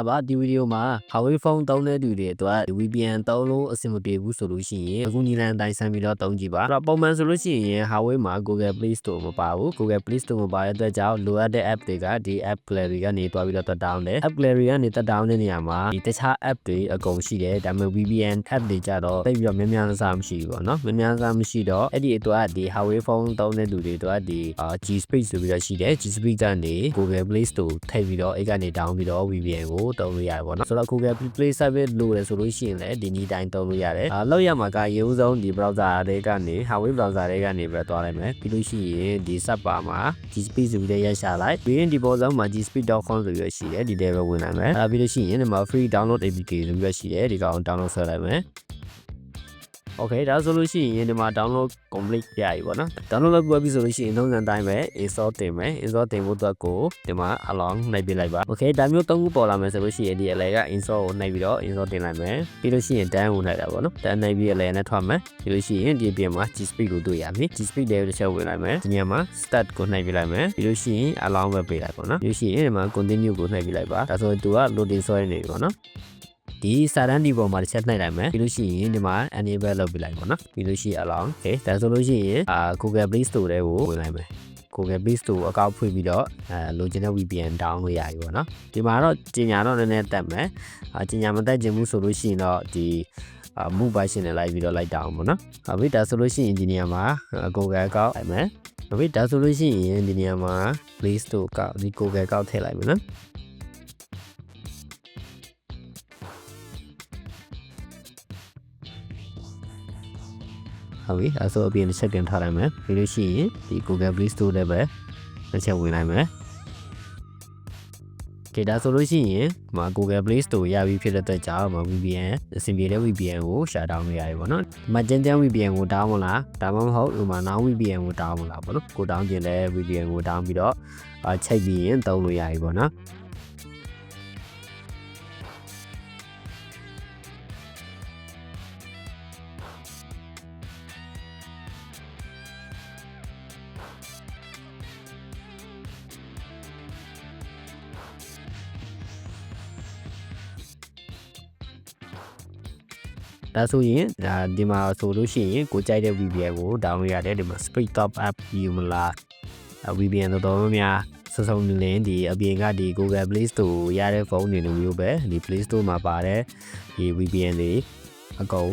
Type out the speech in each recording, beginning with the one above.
ပါဒီဗီဒီယိုမှာ Huawei phone သုံးတဲ့သူတွေအတွက် VPN သုံးလို့အဆင်မပြေဘူးဆိုလို့ရှိရင်အခုနည်းလမ်းအတိုင်းဆန်းပြီးတော့သုံးကြည့်ပါအဲ့တော့ပုံမှန်ဆိုလို့ရှိရင် Huawei မှာ Google Play Store မပါဘူး Google Play Store မပါတဲ့အတွက်ကြောင့်လိုအပ်တဲ့ app တွေကဒီ app gallery ကနေတွားပြီးတော့တက် down တယ် app gallery ကနေတက် down တဲ့နေရာမှာဒီတခြား app တွေအကုန်ရှိတယ်ဒါပေမဲ့ VPN app တွေကြတော့တိတ်ပြီးတော့များများစားမရှိဘူးပေါ့နော်များများစားမရှိတော့အဲ့ဒီအတွက်ဒီ Huawei phone သုံးတဲ့သူတွေအတွက်ဒီ G Speed ဆိုပြီးတော့ရှိတယ် G Speed ကနေ Google Play Store ထည့်ပြီးတော့အဲ့ကနေ down ပြီးတော့ VPN ကိုသုံးလို့ရတယ်ပေါ့နော်ဆိုတော့ Google Play Service လိုတယ်ဆိုလို့ရှိရင်လည်းဒီနည်းတိုင်းသုံးလို့ရတယ်လောက်ရမှာကရေဦးဆုံးဒီ browser တွေကနေ Huawei browser တွေကနေပဲသွားလိုက်မယ်ပြီးလို့ရှိရင်ဒီ sub bar မှာ G Speed ဆိုပြီးတော့ရရှာလိုက်ပြီးရင်ဒီပေါ်ဆုံးမှာ gspeed.com ဆိုပြီးတော့ရှိတယ်ဒီထဲပဲဝင်နိုင်မယ်ပြီးလို့ရှိရင်ဒီမှာ free download APK ဆိုပြီးတော့ရှိတယ်ဒီကောင် download ဆွဲလိုက်မယ်Okay ဒါဆိုလို့ရှိရင်ဒီမှာ download complete ရပြီပေါ့နော် download လုပ်ပြီးဆိုလို့ရှိရင်လုံးစံတိုင်းပဲ install တင်မယ် install တင်ဖို့အတွက်ကိုဒီမှာ along နှိပ်ပေးလိုက်ပါ Okay ဒါမျိုးသုံးခုပေါ်လာမယ်ဆိုလို့ရှိရင်ဒီအလဲက install ကိုနှိပ်ပြီးတော့ install တင်လိုက်မယ်ပြီးလို့ရှိရင် done ကိုနှိပ်တာပေါ့နော် done နှိပ်ပြီးအလဲနဲ့ထွက်မယ်ပြီးလို့ရှိရင်ဒီအပြင်မှာ G Speed ကိုတွေ့ရပြီ G Speed တွေတစ်ချက်ဝင်လိုက်မယ်ဒီနေရာမှာ start ကိုနှိပ်ပေးလိုက်မယ်ပြီးလို့ရှိရင် allow ပဲပေးလိုက်ပေါ့နော်ပြီးလို့ရှိရင်ဒီမှာ continue ကိုနှိပ်ပေးလိုက်ပါဒါဆိုရင်သူက loading ဆွဲနေပြီပေါ့နော်ဒီစာတန်းဒီပေါ်မှာတစ်ချက်နှိပ်လိုက်မယ်ပြီးလို့ရှိရင်ဒီမှာ enable လုပ်ပြလိုက်ပေါ့နော်ပြီးလို့ရှိရင် allow okay ဒါဆိုလို့ရှိရင်Google Play Store ထဲကိုဝင်လိုက်မယ် Google Play Store အကောင့်ဖွင့်ပြီးတော့လိုချင်တဲ့ VPN down လို့ရပြီပေါ့နော်ဒီမှာတော့ကျင်ညာတော့နည်းနည်းတက်မယ်ကျင်ညာမတက်ချင်ဘူးဆိုလို့ရှိရင်တော့ဒီmove version နဲ့လိုက်ပြီးတော့လိုက်တောင်းပေါ့နော်ဟုတ်ပြီဒါဆိုလို့ရှိရင်ဒီနေရာမှာ Google အကောင့်လိုက်မယ်ဟုတ်ပြီဒါဆိုလို့ရှိရင်ဒီနေရာမှာ Play Store ကဒီ Google အကောင့်ထည့်လိုက်မယ်နော်ဟုတ်ပြီအဲဆိုအပြင်တစ်ချက်တင်ထားလိုက်မယ်ပြီးလို့ရှိရင်ဒီ Google Play Store ထဲပဲတစ်ချက်ဝင်လိုက်မယ်ကဲဒါဆိုလို့ရှိရင်ဒီမှာ Google Play Store ရပြီဖြစ်တဲ့အတွက်ကြောင့်မှာ VPN အဆင်ပြေတဲ့ VPN ကို share down လုပ်ရတယ်ပေါ့နော်ဒီမှာကျန်း VPN ကို down မလားဒါမှမဟုတ်ဒီမှာ now VPN ကို down မလားပေါ့နော်ကို down ကျင်လဲ VPN ကို down ပြီးတော့ချိန်ပြီးရင်သုံးလို့ရပြီပေါ့နော်ဒါဆိုရင်ဒီမှာဆိုလို့ရှိရင်ကိုကြိုက်တဲ့ VPN ကို down လုပ်ရတယ်ဒီမှာ Speed Top Up ယူမလား VPN တော်များစုံလင်းဒီအပြင်ကဒီ Google Play Store ရတဲ့ဖုန်းတွေလိုမျိုးပဲဒီ Play Store မှာပါတဲ့ဒီ VPN တွေအကုန်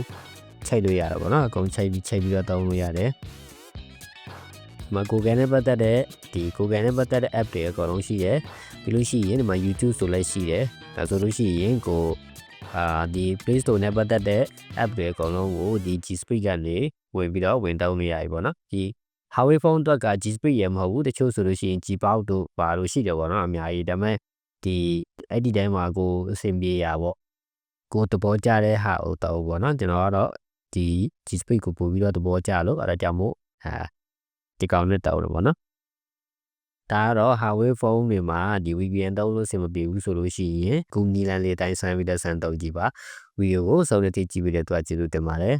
ချိန်လို့ရတယ်ပေါ့နော်အကုန်ချိန်ပြီးတော့သုံးလို့ရတယ်ဒီမှာ Google နဲ့ပတ်သက်တဲ့ဒီ Google နဲ့ပတ်သက်တဲ့ app တွေအကုန်လုံးရှိတယ်ပြီးလို့ရှိရင်ဒီမှာ YouTube ဆိုလည်းရှိတယ်ဒါဆိုလို့ရှိရင်ကိုဒီ Play Store နဲ့ပတ်သက်တဲ့ app တွေအကုန်လုံးကိုဒီ G Speed ကနေဝင်ပြီးတော့ဝင်တောင်းလို့ရပြီပေါ့နော်ဒီ Huawei phone အတွက်က G Speed ရမဟုတ်ဘူးတချို့ဆိုလို့ရှိရင် G Box တို့ပါလို့ရှိတယ်ပေါ့နော်အများကြီးဒါပေမဲ့ဒီအဲ့ဒီတိုင်းမှာကိုအဆင်ပြေရပေါ့ကိုသဘောကျတဲ့ဟာကိုတော့ပေါ့နော်ကျွန်တော်ကတော့ဒီ G Speed ကိုပို့ပြီးတော့သဘောကျလို့အဲ့ဒါကြောင့်မို့ဒီကောင်နဲ့တောင်းတယ်ပေါ့နော်ဒါကတော့ Huawei phone တွေမှာဒီ VPN သုံးလို့အဆင်မပြေဘူးဆိုလို့ရှိရင်ခုနီလန်လေးအတိုင်းဆန်းပြီးတော့ဆန်းသုံးကြည့်ပါဗီဒီယိုကိုစုံတဲ့ကြည့်ပြီးတဲ့အတွက်ကျေးဇူးတင်ပါတယ်